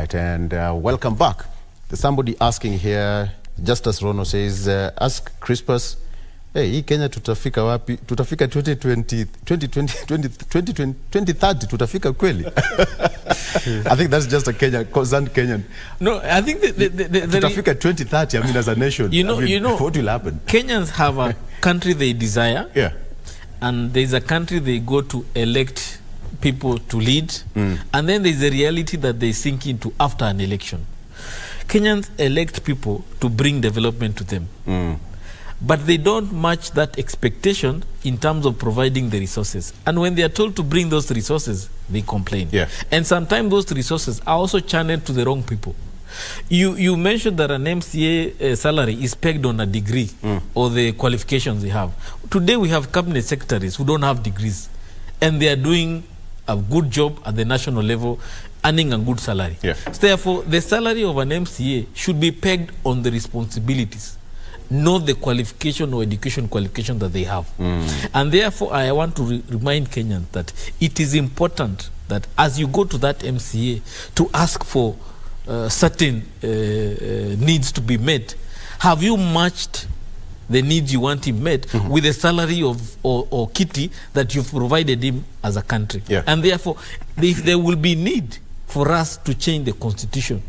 right, and welcome back. There's somebody asking here, just as Rono says, ask Crispus, hey, Kenya tutafika wapi? Tutafika 2030, tutafika kweli? I think that's just a concerned Kenyan. No, I think tutafika 2030, I mean, as a nation, you know, what will happen? Kenyans have a country they desire, yeah, and there's a country they go to elect people to lead, and then there's a reality that they sink into after an election. Kenyans elect people to bring development to them, but they don't match that expectation in terms of providing the resources. And when they are told to bring those resources, they complain. Yeah. And sometimes those resources are also channeled to the wrong people. You mentioned that an MCA salary is pegged on a degree or the qualifications they have. Today we have cabinet secretaries who don't have degrees, and they are doing a good job at the national level, earning a good salary. Yeah. So therefore, the salary of an MCA should be pegged on the responsibilities, not the qualification or education qualification that they have. And therefore, I want to remind Kenyans that it is important that as you go to that MCA to ask for certain needs to be met, have you matched the needs you want him met with the salary of or kitty that you've provided him as a country? Yeah. And therefore, if there will be need for us to change the constitution,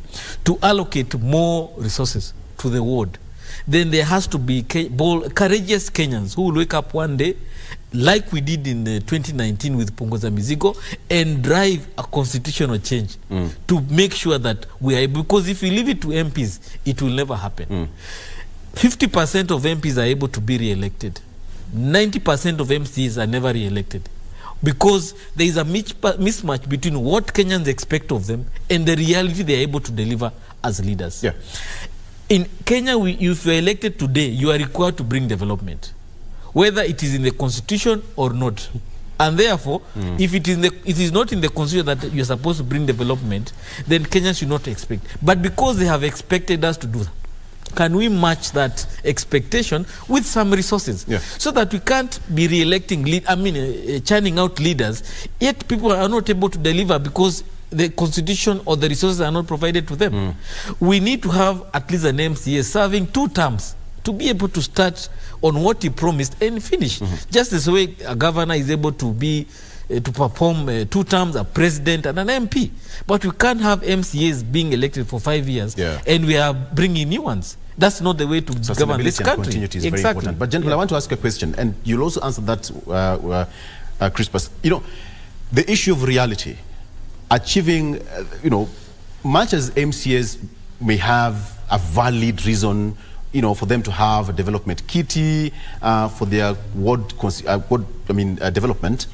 to allocate more resources to the ward, then there has to be courageous Kenyans who will wake up one day, like we did in 2019 with Punguza Mizigo, and drive a constitutional change to make sure that we are able, because if we leave it to MPs, it will never happen. 50% of MPs are able to be re-elected. 90% of MCs are never re-elected, because there is a mismatch between what Kenyans expect of them and the reality they are able to deliver as leaders. Yeah. In Kenya, if you are elected today, you are required to bring development, whether it is in the constitution or not. And therefore, if it is not in the constitution that you are supposed to bring development, then Kenyans should not expect. But because they have expected us to do that, can we match that expectation with some resources? Yeah. So that we can't be re-electing, churning out leaders, yet people are not able to deliver because the constitution or the resources are not provided to them. We need to have at least an MCA serving 2 terms to be able to start on what he promised and finish. Just as way a governor is able to be to perform 2 terms, a president and an MP. But we can't have MCAs being elected for 5 years and we are bringing new ones. That's not the way to govern this country. Continuity is very important. But gentlemen, I want to ask a question, and you'll also answer that, Crispus. You know, the issue of reality, achieving, much as MCAs may have a valid reason, for them to have a development kitty for their development.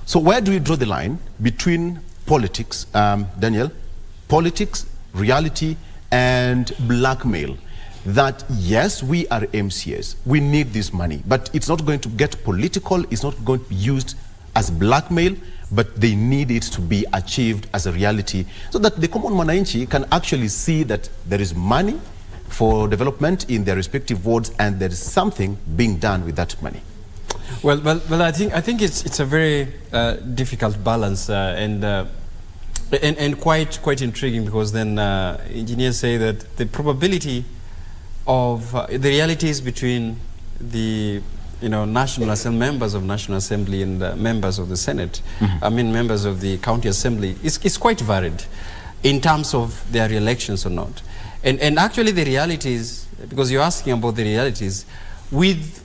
So where do we draw the line between politics, Daniel, politics, reality, and blackmail? That yes, we are MCAs, we need this money, but it's not going to get political, it's not going to be used as blackmail, but they need it to be achieved as a reality so that the common mwananchi can actually see that there is money for development in their respective wards and there is something being done with that money. Well, I think it's a very difficult balance and quite intriguing, because then engineers say that the probability of the realities between the National Assembly, members of National Assembly and members of the Senate, I mean members of the County Assembly, is quite varied in terms of their re-elections or not. And actually the realities, because you're asking about the realities, with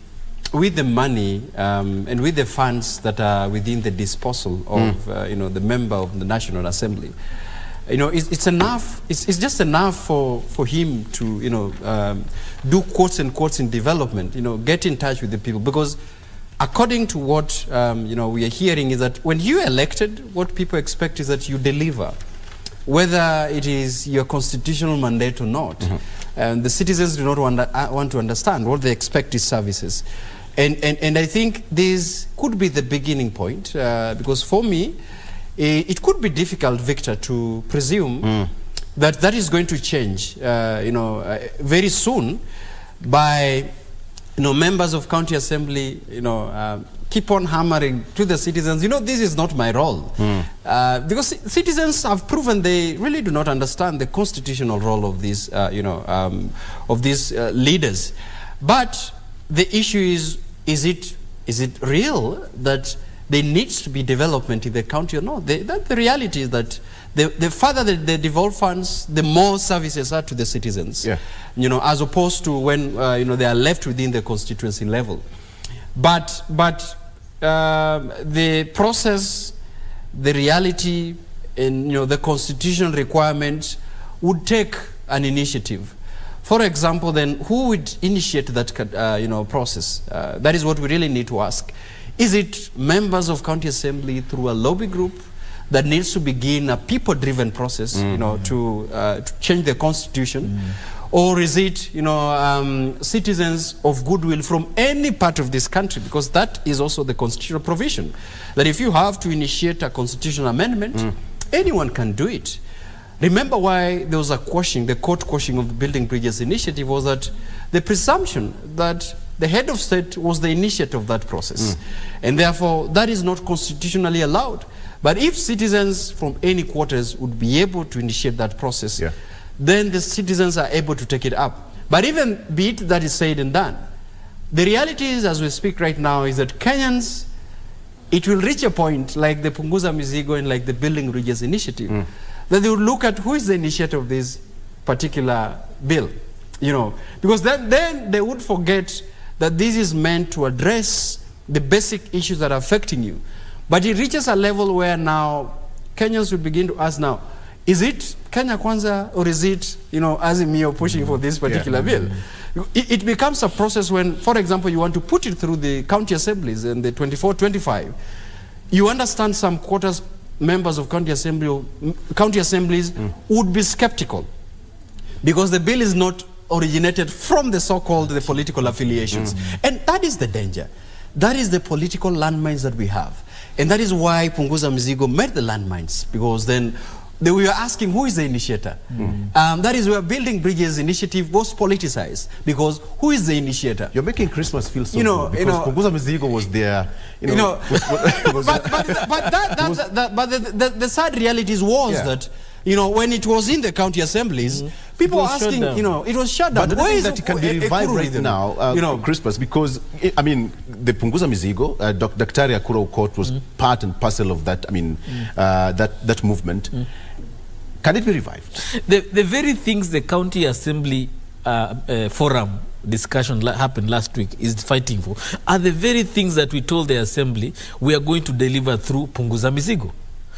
the money and with the funds that are within the disposal of the member of the National Assembly, it's enough. It's just enough for him to do quotes and quotes in development. Get in touch with the people, because according to what we are hearing is that when you are elected, what people expect is that you deliver, whether it is your constitutional mandate or not. And the citizens do not want to understand. What they expect is services. And I think this could be the beginning point, because for me, it could be difficult, Victor, to presume that is going to change, very soon, by members of county assembly, keep on hammering to the citizens, this is not my role. Because citizens have proven they really do not understand the constitutional role of these, of these leaders. But the issue is it real that there needs to be development in the county or not? The reality is that the further they devolve funds, the more services are to the citizens. Yeah. As opposed to when they are left within the constituency level. But the process, the reality, and the constitutional requirement would take an initiative. For example, then who would initiate that process? That is what we really need to ask. Is it members of county assembly through a lobby group that needs to begin a people-driven process, to change the constitution? Or is it, citizens of goodwill from any part of this country? Because that is also the constitutional provision, that if you have to initiate a constitutional amendment, anyone can do it. Remember why there was a quashing, the court quashing of the Building Bridges initiative was that the presumption that the head of state was the initiator of that process. And therefore, that is not constitutionally allowed. But if citizens from any quarters would be able to initiate that process, then the citizens are able to take it up. But even be it that is said and done, the reality is, as we speak right now, is that Kenyans, it will reach a point like the Punguza Mizigo and like the Building Bridges initiative, that they would look at who is the initiator of this particular bill, because then they would forget that this is meant to address the basic issues that are affecting you. But it reaches a level where now Kenyans will begin to ask now, is it Kenya Kwanza or is it, Azimio pushing for this particular bill? It becomes a process when, for example, you want to put it through the county assemblies and the 24, 25. You understand some quarters members of county assemblies would be skeptical because the bill is not originated from the so-called the political affiliations. And that is the danger. That is the political landmines that we have. And that is why Punguza Mizigo made the landmines, because then we were asking who is the initiator. That is where Building Bridges initiative was politicized, because who is the initiator? You're making Crispus feel so good, because Punguza Mizigo was there. But the sad reality was that when it was in the county assemblies, people were asking, it was shut down. But the thing that it can be revived right now, Crispus, because, I mean, the Punguza Mizigo, Dr. Akuro Court was part and parcel of that, that movement. Can it be revived? The very things the county assembly forum discussion happened last week is fighting for are the very things that we told the assembly we are going to deliver through Punguza Mizigo.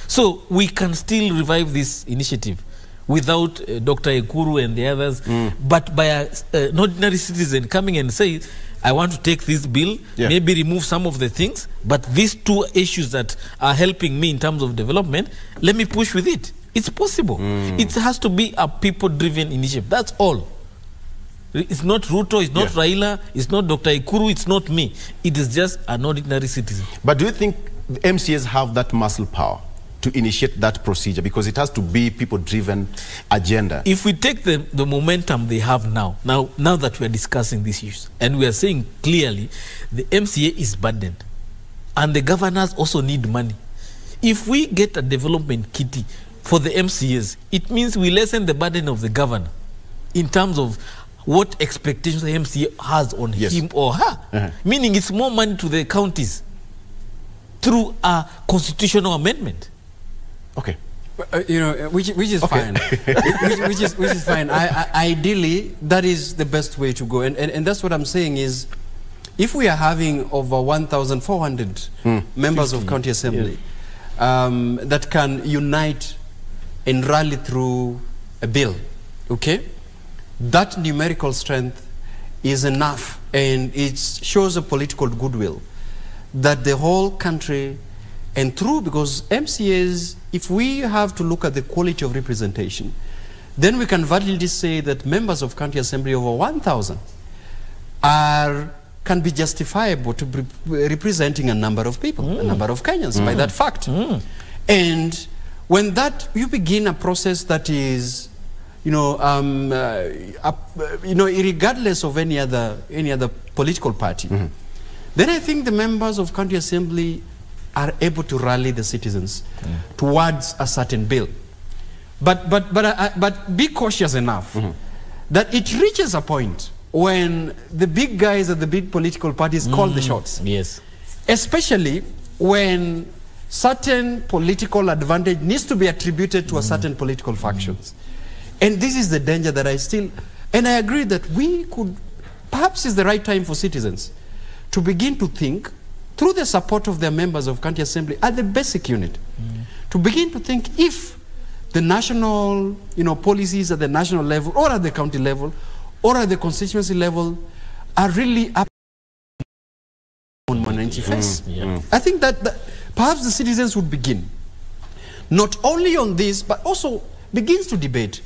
So we can still revive this initiative without Dr. Ekuru and the others, but by an ordinary citizen coming and say, I want to take this bill, maybe remove some of the things, but these two issues that are helping me in terms of development, let me push with it. It's possible. It has to be a people-driven initiative. That's all. It's not Ruto, it's not Raila, it's not Dr. Ekuru, it's not me. It is just an ordinary citizen. But do you think the MCAs have that muscle power to initiate that procedure? Because it has to be people-driven agenda. If we take the momentum they have now that we are discussing these issues, and we are saying clearly the MCA is burdened, and the governors also need money. If we get a development kitty for the MCAs, it means we lessen the burden of the governor in terms of what expectations the MCA has on him or her. Meaning it's more money to the counties through a constitutional amendment. Okay. Which is fine. which is fine. Ideally, that is the best way to go. And that's what I'm saying is, if we are having over 1,400 members of county assembly that can unite and rally through a bill, okay? That numerical strength is enough, and it shows a political goodwill that the whole country, and through, because MCAs, if we have to look at the quality of representation, then we can validly say that members of county assembly over 1,000 can be justifiable to be representing a number of people, a number of Kenyans by that fact. And when that, you begin a process that is, regardless of any other political party, then I think the members of county assembly are able to rally the citizens towards a certain bill. But be cautious enough that it reaches a point when the big guys at the big political parties call the shots. Yes. Especially when certain political advantage needs to be attributed to a certain political factions. And this is the danger that and I agree that we could, perhaps it's the right time for citizens to begin to think, through the support of their members of county assembly at the basic unit, to begin to think if the national policies at the national level or at the county level or at the constituency level are really up on minority face. I think that perhaps the citizens would begin, not only on this, but also begins to debate,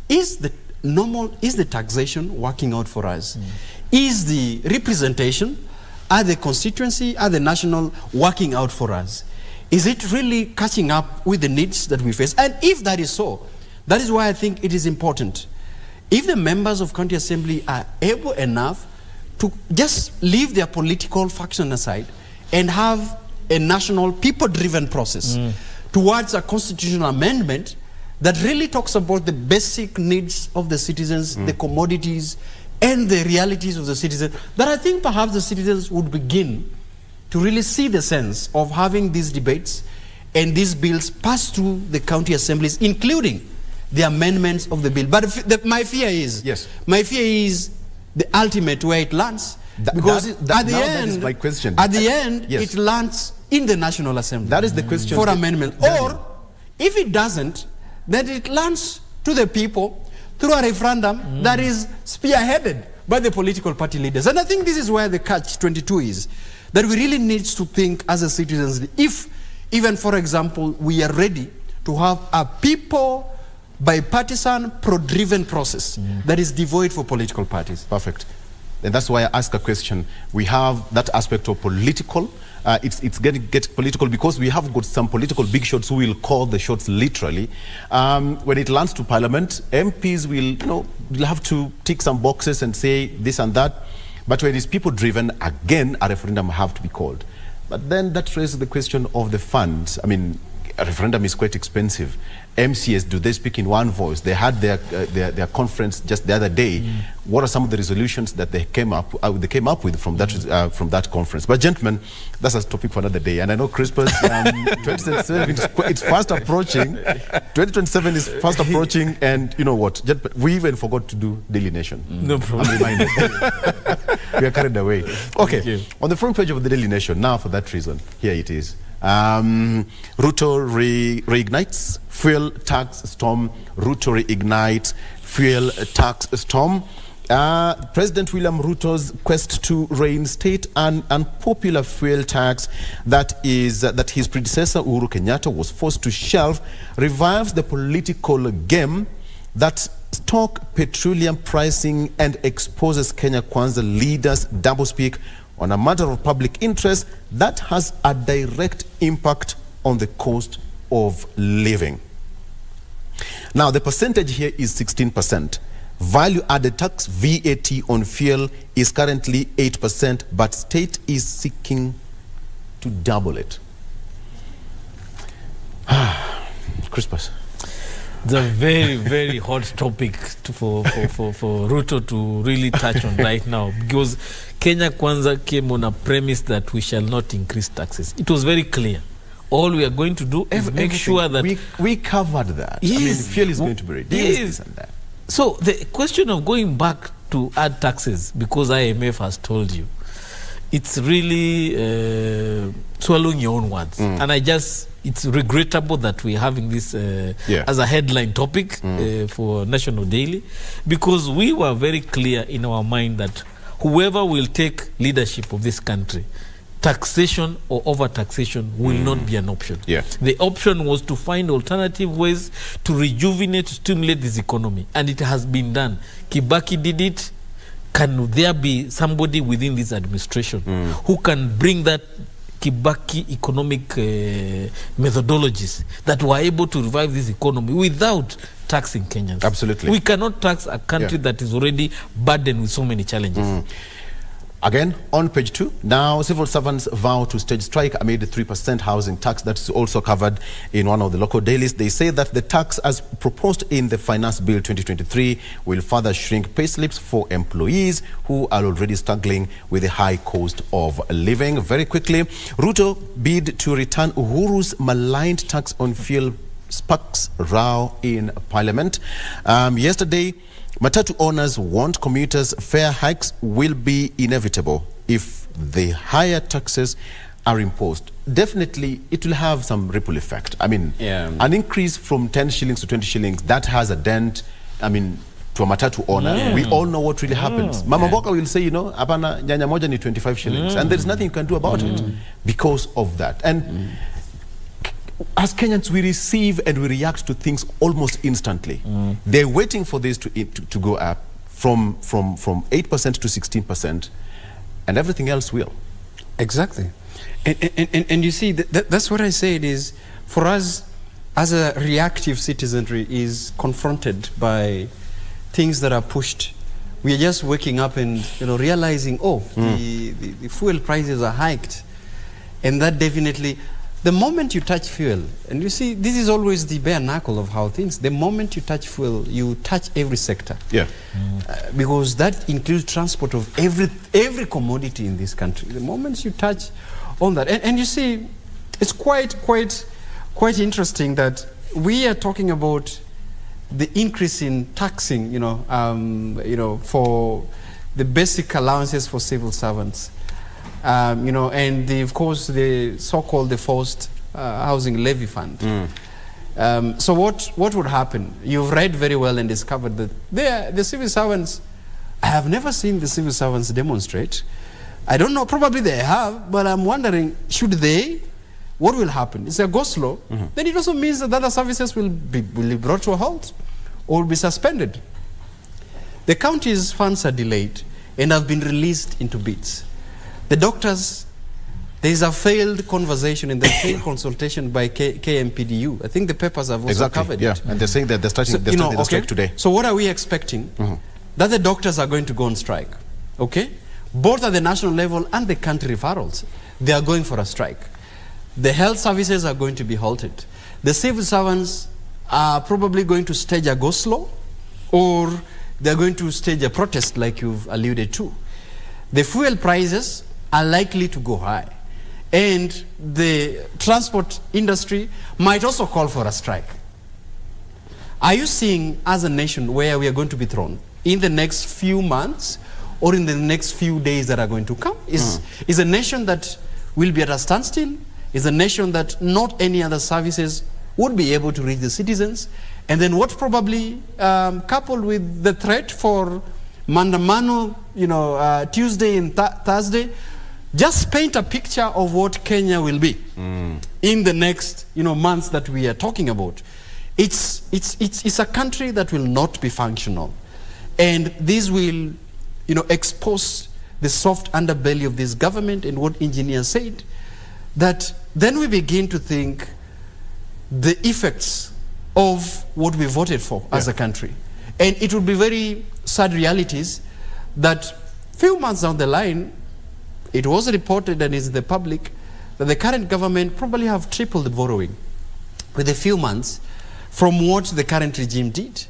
is the taxation working out for us? Is the representation at the constituency, at the national, working out for us? Is it really catching up with the needs that we face? And if that is so, that is why I think it is important. If the members of county assembly are able enough to just leave their political faction aside and have a national people-driven process towards a constitutional amendment that really talks about the basic needs of the citizens, the commodities, and the realities of the citizens, that I think perhaps the citizens would begin to really see the sense of having these debates and these bills pass through the county assemblies, including the amendments of the bill. But my fear is, the ultimate where it lands. Because at the end, it lands in the National Assembly. That is the question. For amendment. Or, if it doesn't, then it lands to the people through a referendum that is spearheaded by the political party leaders. And I think this is where the catch-22 is, that we really need to think as a citizens, if even, for example, we are ready to have a people bipartisan, pro-driven process that is devoid for political parties. Perfect. And that's why I ask a question. We have that aspect of political. It's getting political because we have got some political big shots who will call the shots literally. When it lands to Parliament, MPs will have to tick some boxes and say this and that. But when it's people-driven, again, a referendum have to be called. But then that raises the question of the funds. I mean, a referendum is quite expensive. MCS, do they speak in one voice? They had their conference just the other day. What are some of the resolutions that they came up with from that conference? But gentlemen, that's a topic for another day. And I know Crispus, 2027 it's fast approaching. 2027 is fast approaching, and you know what? We even forgot to do Daily Nation. No problem. I'm reminded. We are carried away. Okay, on the front page of the Daily Nation, now for that reason, here it is. Ruto reignites fuel tax storm. Ruto reignites fuel tax storm. President William Ruto's quest to reinstate an unpopular fuel tax that his predecessor Uhuru Kenyatta was forced to shelve revives the political game that stock petroleum pricing and exposes Kenya Kwanza leaders doublespeak on a matter of public interest that has a direct impact on the cost of living. Now, the percentage here is 16%. Value-added tax, VAT, on fuel is currently 8%, but state is seeking to double it. Crispus. It's a very, very hot topic for Ruto to really touch on right now, because Kenya Kwanza came on a premise that we shall not increase taxes. It was very clear. All we are going to do is make sure that... We covered that. Yes. I mean, fuel is going to be reduced, this and that. So the question of going back to add taxes, because IMF has told you, it's really swallowing your own words. And it's regrettable that we're having this as a headline topic for National Daily, because we were very clear in our mind that whoever will take leadership of this country, taxation or over-taxation will not be an option. The option was to find alternative ways to rejuvenate, to stimulate this economy, and it has been done. Kibaki did it. Can there be somebody within this administration who can bring that Kibaki economic methodologies that were able to revive this economy without taxing Kenyans? Absolutely. We cannot tax a country that is already burdened with so many challenges. Again, on page 2, now civil servants vow to stage strike amid the 3% housing tax. That's also covered in one of the local dailies. They say that the tax as proposed in the Finance Bill 2023 will further shrink payslips for employees who are already struggling with the high cost of living. Very quickly, Ruto bid to return Uhuru's maligned tax on fuel sparks row in Parliament. Yesterday, Matatu owners want commuters' fare hikes will be inevitable if the higher taxes are imposed. Definitely, it will have some ripple effect. I mean, an increase from 10 shillings to 20 shillings, that has a dent, I mean, to a Matatu owner. We all know what really happens. Mama Boka will say, you know, apana nyanya moja ni 25 shillings. And there's nothing you can do about it because of that. And as Kenyans, we receive and we react to things almost instantly. They're waiting for this to go up from 8% to 16%, and everything else will. Exactly. And you see, that's what I said is, for us, as a reactive citizenry is confronted by things that are pushed, we are just waking up and, you know, realizing, oh, the fuel prices are hiked. And that definitely... The moment you touch fuel, and you see, this is always the bare knuckle of how things, the moment you touch fuel, you touch every sector. Yeah. Because that includes transport of every commodity in this country. The moment you touch on that, and you see, it's quite interesting that we are talking about the increase in taxing, you know, for the basic allowances for civil servants. You know, and of course the so-called forced housing levy fund. So what would happen? You've read very well and discovered that the civil servants, I have never seen the civil servants demonstrate. I don't know, probably they have, but I'm wondering, should they? What will happen? It's a go slow. Then it also means that other services will be brought to a halt or will be suspended. The county's funds are delayed and have been released into bits. The doctors, there is a failed conversation and the failed consultation by KMPDU. I think the papers have also covered it. And they're saying that they're starting the strike today. So what are we expecting? That the doctors are going to go on strike, okay? Both at the national level and the country referrals, they are going for a strike. The health services are going to be halted. The civil servants are probably going to stage a go-slow, or they're going to stage a protest like you've alluded to. The fuel prices are likely to go high, and the transport industry might also call for a strike. Are you seeing, as a nation, where we are going to be thrown in the next few months or in the next few days that are going to come? Is a nation that will be at a standstill? Is a nation that not any other services would be able to reach the citizens? And then what probably, coupled with the threat for Mandamano, you know, Tuesday and Thursday, just paint a picture of what Kenya will be in the next, you know, months that we are talking about. It's a country that will not be functional, and this will, you know, expose the soft underbelly of this government. And what engineers said, that then we begin to think the effects of what we voted for as a country, and it will be very sad realities that few months down the line, it was reported and is in the public that the current government probably have tripled the borrowing with a few months from what the current regime did.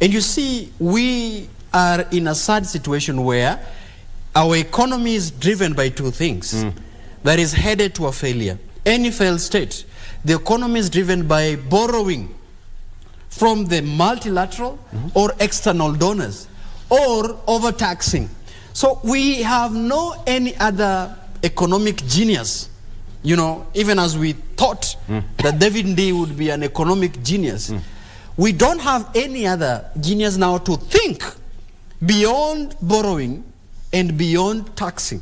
And you see, we are in a sad situation where our economy is driven by two things that is headed to a failure. Any failed state, the economy is driven by borrowing from the multilateral or external donors, or overtaxing. So we have no any other economic genius, you know, even as we thought that David D would be an economic genius. We don't have any other genius now to think beyond borrowing and beyond taxing.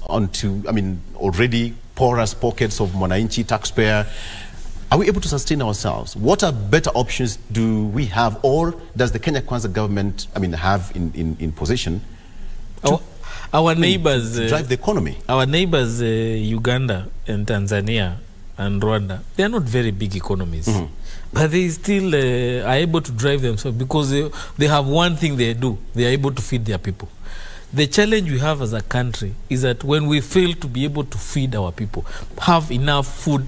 Onto, I mean, already porous pockets of Mwananchi taxpayer. Are we able to sustain ourselves? What are better options do we have, or does the Kenya Kwanza government, I mean, have in position to, our neighbors drive the economy? Our neighbors, Uganda and Tanzania, and Rwanda, they are not very big economies. But they still are able to drive themselves because they have one thing they do. They are able to feed their people. The challenge we have as a country is that when we fail to be able to feed our people, have enough food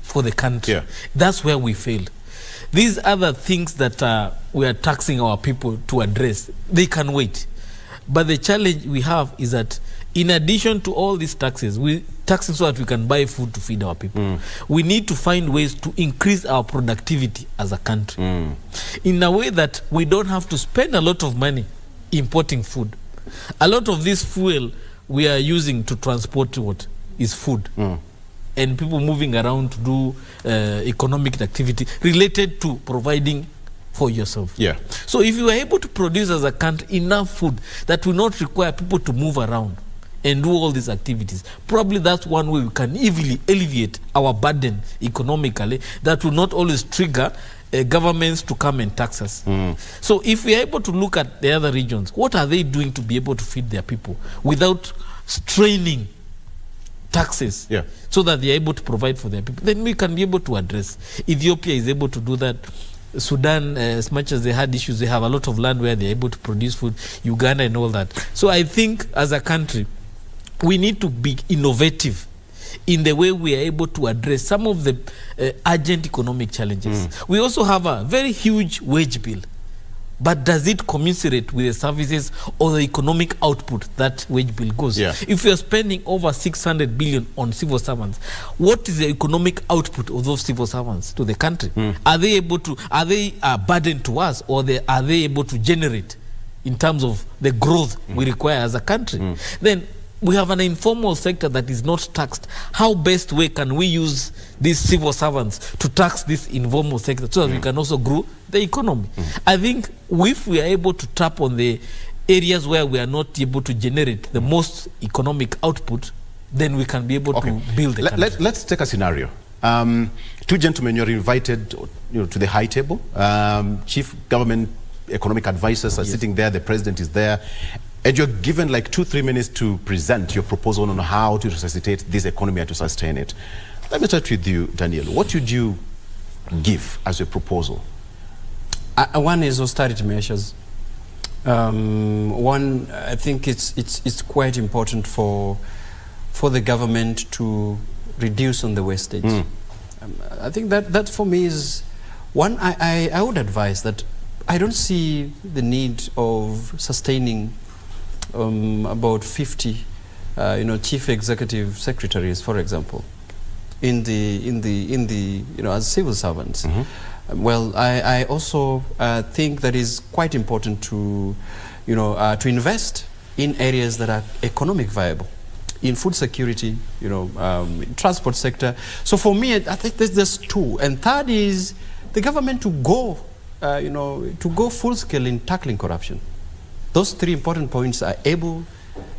for the country, that's where we fail. These other things that we are taxing our people to address, they can wait. But the challenge we have is that in addition to all these taxes, we taxing so that we can buy food to feed our people. We need to find ways to increase our productivity as a country in a way that we don't have to spend a lot of money importing food. A lot of this fuel we are using to transport what is food. And people moving around to do economic activity related to providing for yourself. So if you are able to produce as a country enough food that will not require people to move around and do all these activities, probably that's one way we can easily alleviate our burden economically that will not always trigger governments to come and tax us. So if we are able to look at the other regions, what are they doing to be able to feed their people without straining taxes so that they are able to provide for their people, then we can be able to address. Ethiopia is able to do that. Sudan, as much as they had issues, they have a lot of land where they're able to produce food. Uganda and all that. So I think as a country, we need to be innovative in the way we are able to address some of the urgent economic challenges. We also have a very huge wage bill. But does it commiserate with the services or the economic output that wage bill goes? If you are spending over 600 billion on civil servants, what is the economic output of those civil servants to the country? Are they able to, are they a burden to us, or are they able to generate in terms of the growth we require as a country? Then we have an informal sector that is not taxed. How best way can we use these civil servants to tax this informal sector so that we can also grow the economy? I think if we are able to tap on the areas where we are not able to generate the most economic output, then we can be able to build the country. Let's take a scenario. Two gentlemen, you're invited to the high table. Chief government economic advisors are sitting there. The president is there. And you're given like 2-3 minutes to present your proposal on how to resuscitate this economy and to sustain it. Let me start with you, Daniel. What would you give as a proposal? One is austerity measures. One, I think it's quite important for the government to reduce on the wastage. I think that for me is one. I would advise that I don't see the need of sustaining about 50 chief executive secretaries, for example, in the as civil servants. Well, I also think that is quite important to to invest in areas that are economic viable, in food security, transport sector. So for me, I think there's two. And third is the government to go to go full scale in tackling corruption. Those three important points are able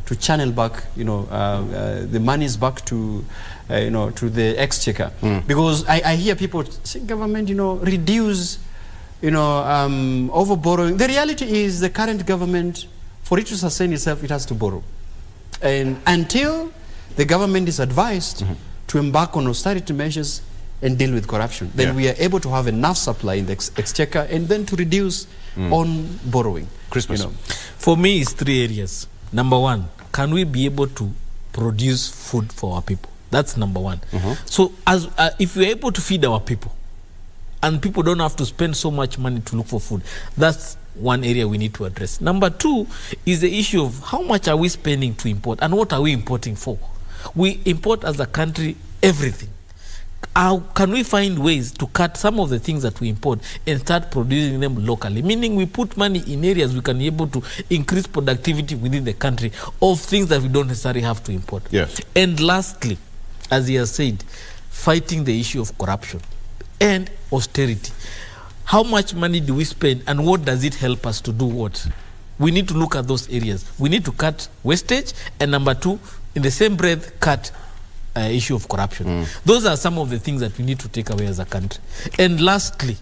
to channel back, the monies back to, to the exchequer. Because I hear people say, government, reduce, over borrowing. The reality is the current government, for it to sustain itself, it has to borrow. And until the government is advised to embark on austerity measures and deal with corruption, then we are able to have enough supply in the exchequer and then to reduce on borrowing. Crispus. For me, it's three areas. Number one, can we be able to produce food for our people? That's number one. So as if we're able to feed our people, and people don't have to spend so much money to look for food, that's one area we need to address. Number two is the issue of how much are we spending to import, and what are we importing for? We import as a country everything. How can we find ways to cut some of the things that we import and start producing them locally? Meaning we put money in areas we can be able to increase productivity within the country of things that we don't necessarily have to import. And lastly, as he has said, fighting the issue of corruption and austerity. How much money do we spend and what does it help us to do what? We need to look at those areas. We need to cut wastage, and number two, in the same breath, cut issue of corruption. Those are some of the things that we need to take away as a country. And lastly,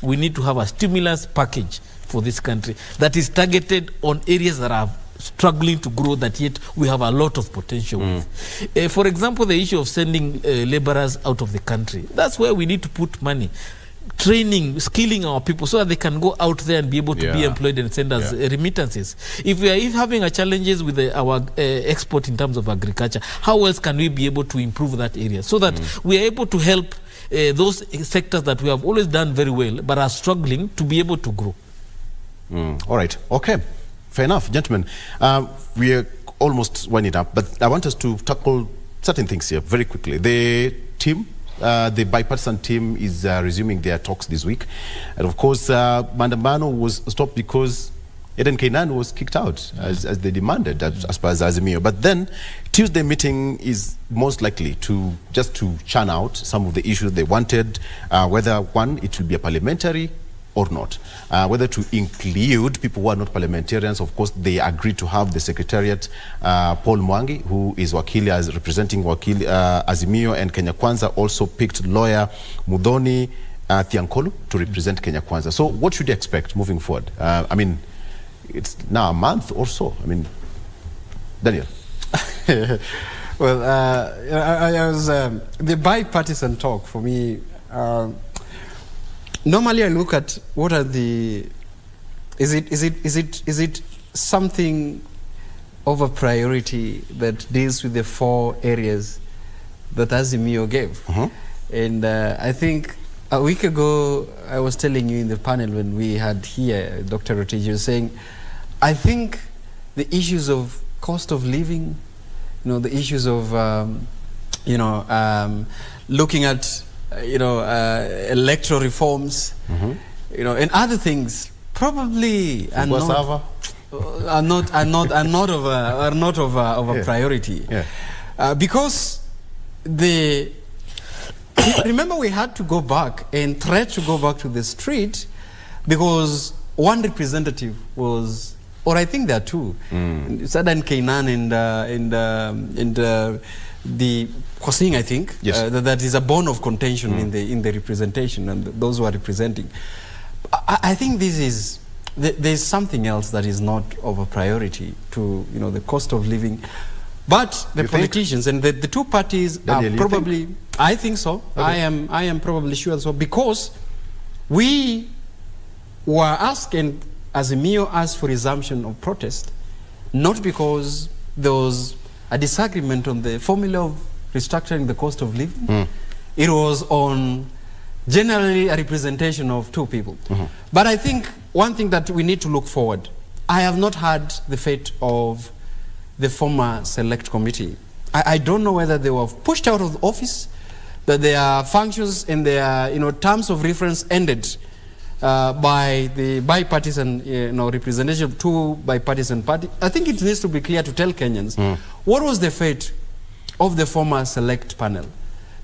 we need to have a stimulus package for this country that is targeted on areas that are struggling to grow that yet we have a lot of potential with. For example, the issue of sending laborers out of the country. That's where we need to put money. Training, skilling our people so that they can go out there and be able to be employed and send us remittances. If we are having a challenges with our export in terms of agriculture, how else can we be able to improve that area so that we are able to help those sectors that we have always done very well but are struggling to be able to grow? All right. Okay. Fair enough, gentlemen. We are almost winding up, but I want us to tackle certain things here very quickly. The team, the bipartisan team is resuming their talks this week. And of course, Mandamano was stopped because Eden Kainan was kicked out as they demanded, as per Azimio. But then Tuesday meeting is most likely to churn out some of the issues they wanted, whether one, it will be a parliamentary or not. Whether to include people who are not parliamentarians. Of course, they agreed to have the Secretariat, Paul Mwangi, who is Wakili, as representing Wakili Azimio, and Kenya Kwanza also picked lawyer Mudhoni Thiankolu to represent Kenya Kwanza. So what should you expect moving forward? I mean, it's now a month or so. I mean, Daniel. Well, I was the bipartisan talk for me. Normally, I look at what are the. Is it something of a priority that deals with the 4 areas that Azimio gave? And I think a week ago, I was telling you in the panel when we had here Dr. Rotich was saying, I think the issues of cost of living, the issues of looking at electoral reforms, and other things probably are not of a priority, because remember we had to go back and try to go back to the street because one representative was, or I think there are 2, Sadan Kainan and the Kwasing, I think, that is a bone of contention in the representation and those who are representing. I think there's something else that is not of a priority to the cost of living, but the politicians and the 2 parties are probably. I think so. Okay. I am probably sure so, because we were asked, and Azimio asked for resumption of protest, not because there was a disagreement on the formula of restructuring the cost of living. It was on generally a representation of 2 people. But I think one thing that we need to look forward, I have not heard the fate of the former select committee. I don't know whether they were pushed out of office, that their functions and their terms of reference ended by the bipartisan representation of 2 bipartisan parties. I think it needs to be clear to tell Kenyans what was the fate of the former select panel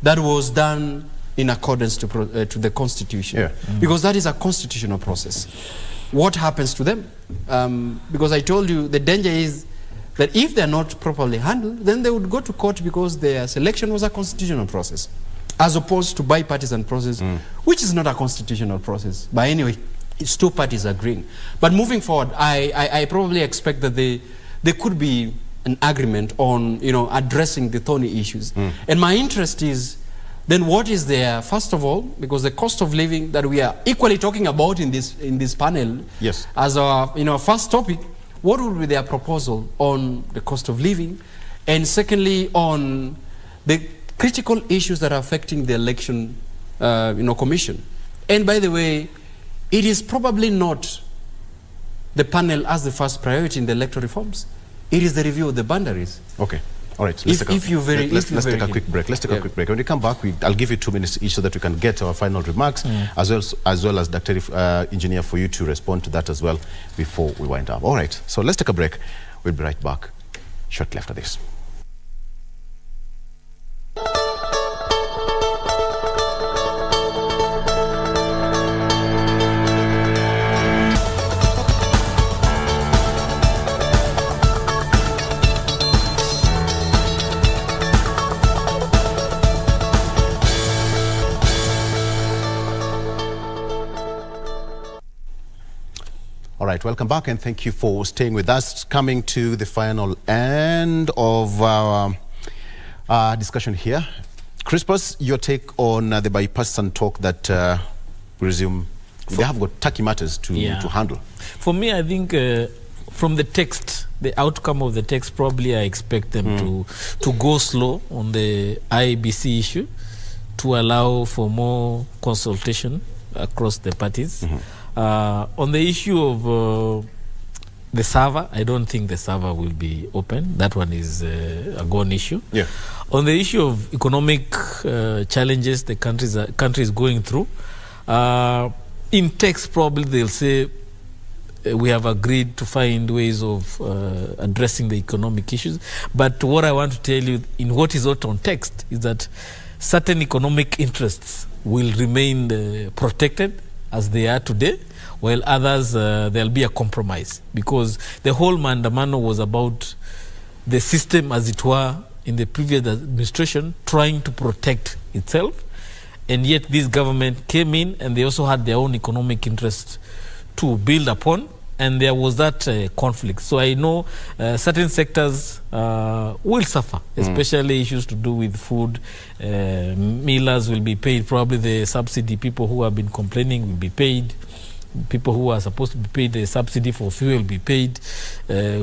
that was done in accordance to the Constitution, because that is a constitutional process. What happens to them? Because I told you the danger is that if they're not properly handled, then they would go to court because their selection was a constitutional process, as opposed to bipartisan process, which is not a constitutional process. But anyway, it's 2 parties agreeing. But moving forward, I probably expect that there could be an agreement on addressing the thorny issues. And my interest is then what is there, first of all, because the cost of living that we are equally talking about in this panel, as our first topic, what would be their proposal on the cost of living, and secondly on the critical issues that are affecting the election commission. And by the way, it is probably not the panel as the first priority in the electoral reforms. It is the review of the boundaries. Okay. All right. Let's take a quick break. Let's take a quick break. When we come back, I'll give you 2 minutes each so that we can get our final remarks, as well as Dr. Engineer, for you to respond to that as well before we wind up. All right. So let's take a break. We'll be right back shortly after this. All right, welcome back and thank you for staying with us. Coming to the final end of our discussion here. Crispus, your take on the bipartisan talk that we resume. They have got touchy matters to handle. For me, I think from the text, the outcome of the text, probably I expect them to go slow on the IBC issue, to allow for more consultation across the parties. On the issue of the server, I don't think the server will be open. That one is a gone issue. Yeah. On the issue of economic challenges the country is going through, in text probably they'll say we have agreed to find ways of addressing the economic issues. But what I want to tell you in what is not on text is that certain economic interests will remain protected as they are today, while others, there'll be a compromise. Because the whole Maandamano was about the system, as it were, in the previous administration, trying to protect itself. And yet this government came in and they also had their own economic interests to build upon. And there was that conflict. So I know certain sectors will suffer, especially issues to do with food. Millers will be paid. Probably the subsidy, people who have been complaining will be paid. People who are supposed to be paid the subsidy for fuel will be paid,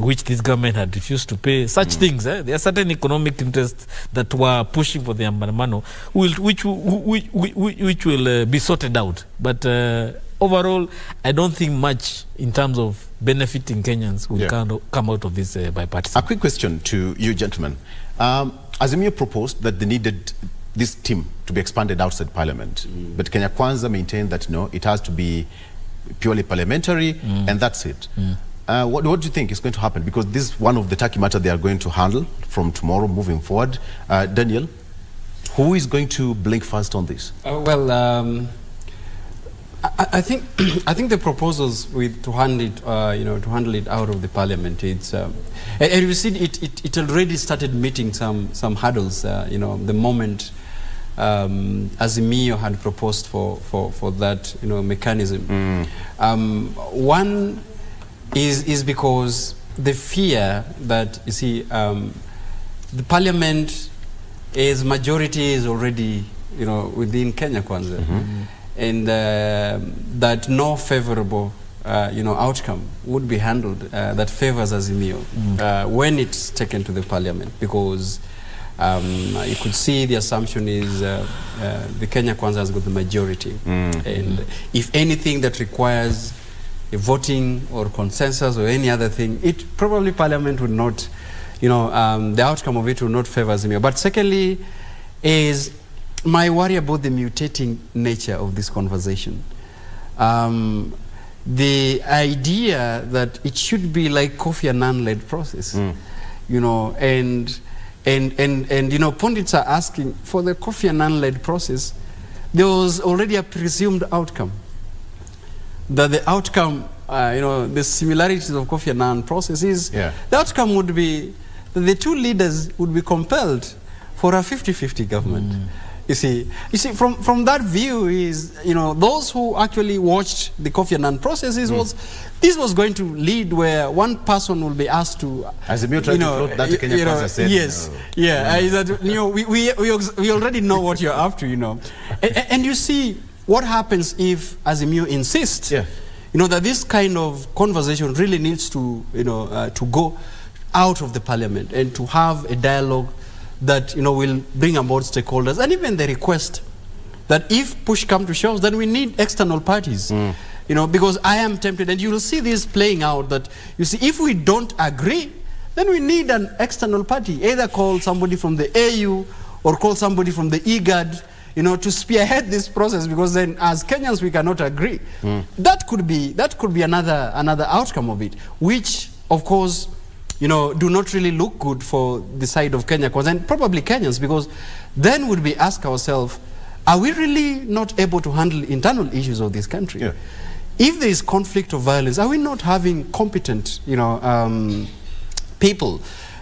which this government had refused to pay. Such things. There are certain economic interests that were pushing for the Maandamano, which will be sorted out. But overall, I don't think much in terms of benefiting Kenyans will come out of this bipartisan. A quick question to you gentlemen. Azimio proposed that they needed this team to be expanded outside Parliament. But Kenya Kwanza maintained that no, it has to be purely parliamentary and that's it. What do you think is going to happen? Because this is one of the touchy matters they are going to handle from tomorrow moving forward. Daniel, who is going to blink first on this? I think the proposals to handle it, to handle it out of the parliament, it's and you see it already started meeting some hurdles. The moment Azimio had proposed for that mechanism. One is because the fear that you see the parliament is majority is already within Kenya Kwanza. And that no favorable, outcome would be handled that favors Azimio when it's taken to the parliament, because you could see the assumption is the Kenya Kwanza has got the majority, and if anything that requires a voting or consensus or any other thing, it probably parliament would not, the outcome of it will not favor Azimio. But secondly, is my worry about the mutating nature of this conversation. The idea that it should be like Kofi Annan-led process, and pundits are asking for the Kofi Annan-led process. There was already a presumed outcome. That the outcome, the similarities of Kofi Annan process is the outcome would be that the two leaders would be compelled for a 50-50 government. You see, from that view is, those who actually watched the Kofi Annan process this was going to lead where one person will be asked to, as a mutual float that Kenya Kwanza said. Yes, we already know what you're after, and you see what happens if Azimio insists, that this kind of conversation really needs to, to go out of the parliament and to have a dialogue that will bring about stakeholders, and even the request that if push come to shove, then we need external parties. Because I am tempted, and you will see this playing out, that you see if we don't agree, then we need an external party, either call somebody from the AU or call somebody from the IGAD, to spearhead this process, because then as Kenyans we cannot agree. That could be another outcome of it, which of course do not really look good for the side of Kenya Kwanza, and probably Kenyans, because then would we ask ourselves, are we really not able to handle internal issues of this country? If there is conflict or violence, are we not having competent, people?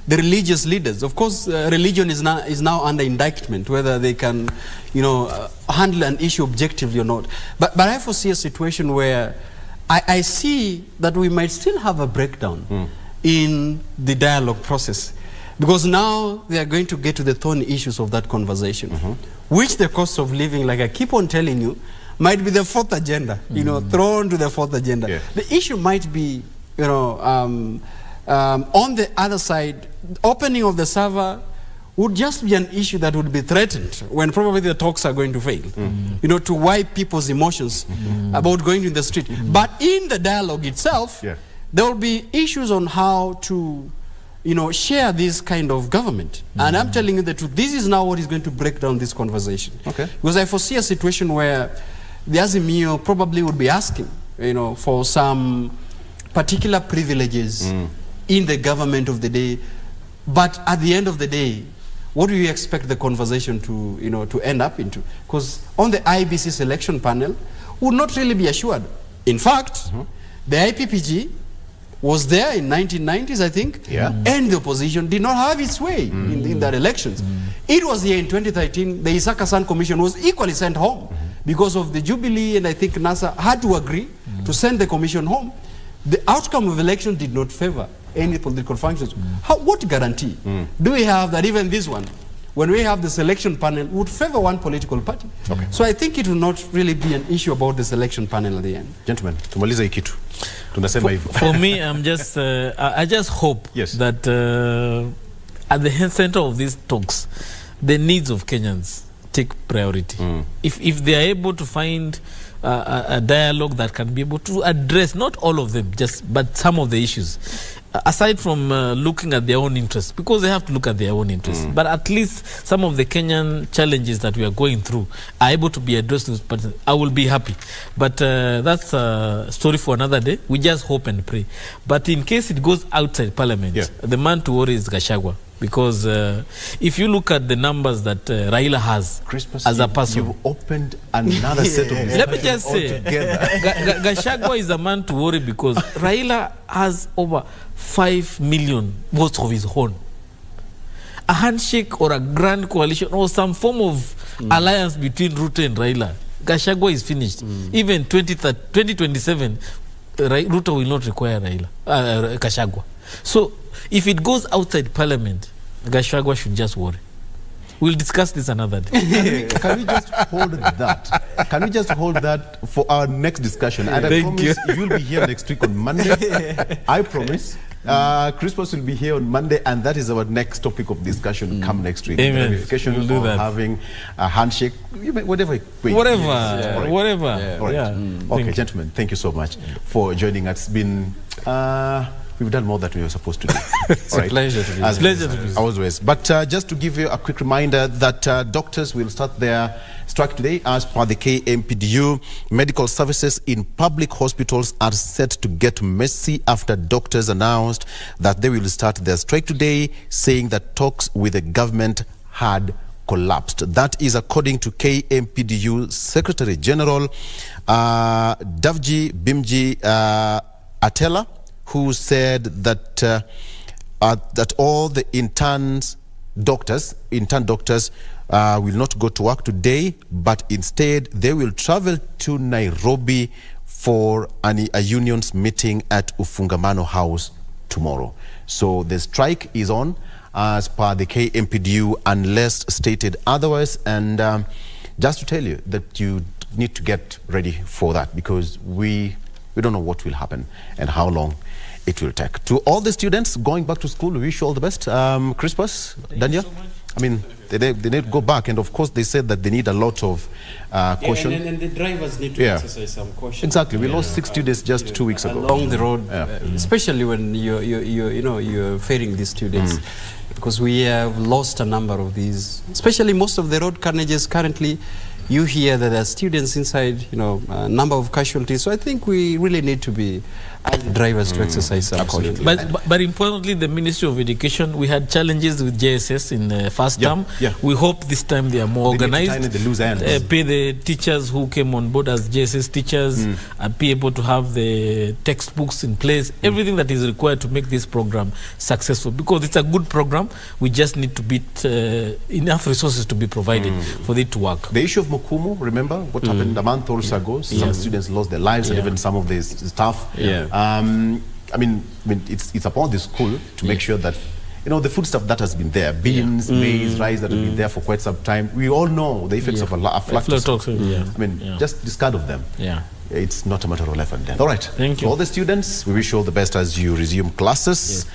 The religious leaders, of course, religion is now under indictment, whether they can, handle an issue objectively or not. But I foresee a situation where I see that we might still have a breakdown in the dialogue process, because now they are going to get to the thorny issues of that conversation, which the cost of living, like I keep on telling you, might be the fourth agenda, you know, thrown to the fourth agenda. Yeah. The issue might be, you know, on the other side, opening of the server would just be an issue that would be threatened when probably the talks are going to fail, you know, to wipe people's emotions about going to the street. But in the dialogue itself, there will be issues on how to, you know, share this kind of government. And I'm telling you the truth, this is now what is going to break down this conversation. Because I foresee a situation where the Azimio probably would be asking, you know, for some particular privileges in the government of the day. But at the end of the day, what do you expect the conversation to, you know, to end up into? Because on the IBC selection panel would not really be assured. In fact, the IPPG was there in 1990s, I think, and the opposition did not have its way in that elections. It was here in 2013, the Isaka-san Commission was equally sent home because of the Jubilee, and I think NASA had to agree to send the commission home. The outcome of election did not favor any political functions. What guarantee do we have that even this one, when we have the selection panel, would favor one political party? So I think it will not really be an issue about the selection panel at the end. Gentlemen, tumaliza hii kitu. Tunasema hivyo. For me, I'm just, I just hope that at the center of these talks, the needs of Kenyans take priority. If they are able to find a dialogue that can be able to address not all of them, but some of the issues, aside from looking at their own interests, because they have to look at their own interests, but at least some of the Kenyan challenges that we are going through are able to be addressed, I will be happy. But that's a story for another day. We just hope and pray. But in case it goes outside Parliament, the man to worry is Gachagua. Because if you look at the numbers that Raila has, Crispus, as a person, you've opened another set of let me just say, Gachagua is a man to worry because Raila has over 5 million votes of his own. A handshake or a grand coalition or some form of alliance between Ruto and Raila, Gachagua is finished. Even 2027, Ruto will not require Gachagua. So if it goes outside Parliament, Gachagua should just worry. We'll discuss this another day. Can we just hold that? Can we just hold that for our next discussion? And I promise you'll be here next week on Monday. I promise. Crispus will be here on Monday, and that is our next topic of discussion come next week. Amen. We'll do that. Having a handshake, whatever. Whatever. Okay, gentlemen, thank you so much for joining us. It's been... we've done more than we were supposed to do. It's a pleasure to be here. Pleasure to be here. Always. But just to give you a quick reminder that doctors will start their strike today as per the KMPDU. Medical services in public hospitals are set to get messy after doctors announced that they will start their strike today, saying that talks with the government had collapsed. That is according to KMPDU Secretary General Davji Bimji Atela, who said that that all the intern doctors will not go to work today, but instead they will travel to Nairobi for a union's meeting at Ufungamano House tomorrow. So the strike is on as per the KMPDU unless stated otherwise. And just to tell you that you need to get ready for that, because we don't know what will happen and how long it will take. To all the students going back to school, we wish you all the best. Crispus, Daniel, so I mean, they need to go back, and of course they said that they need a lot of caution. And the drivers need to exercise some caution. Exactly, we lost 6 students just 2 weeks ago. Along the road, especially when you're ferrying these students, because we have lost a number of these, especially most of the road carnages currently. You hear that there are students inside, a number of casualties. So I think we really need to be drivers to exercise some caution. But importantly, the Ministry of Education, we had challenges with JSS in the first term. We hope this time they are more organized. The loose ends. Pay the teachers who came on board as JSS teachers, and be able to have the textbooks in place, everything that is required to make this program successful. Because it's a good program, we just need to enough resources to be provided for it to work. The issue of Mukumu, remember what happened a month or so ago? Some students lost their lives and even some of the staff. I mean, it's upon the school to make sure that, you know, the food stuff that has been there, beans, maize, rice that have been there for quite some time. We all know the effects of aflatoxin. I mean, just discard of them. It's not a matter of life and death. All right. Thank you. To all the students, we wish you all the best as you resume classes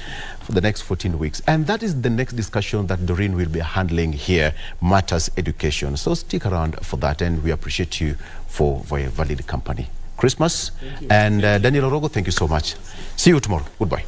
for the next 14 weeks. And that is the next discussion that Doreen will be handling here, Matters Education. So stick around for that, and we appreciate you for a valid company. Crispus and Daniel Orogo, thank you so much. See you tomorrow. Goodbye.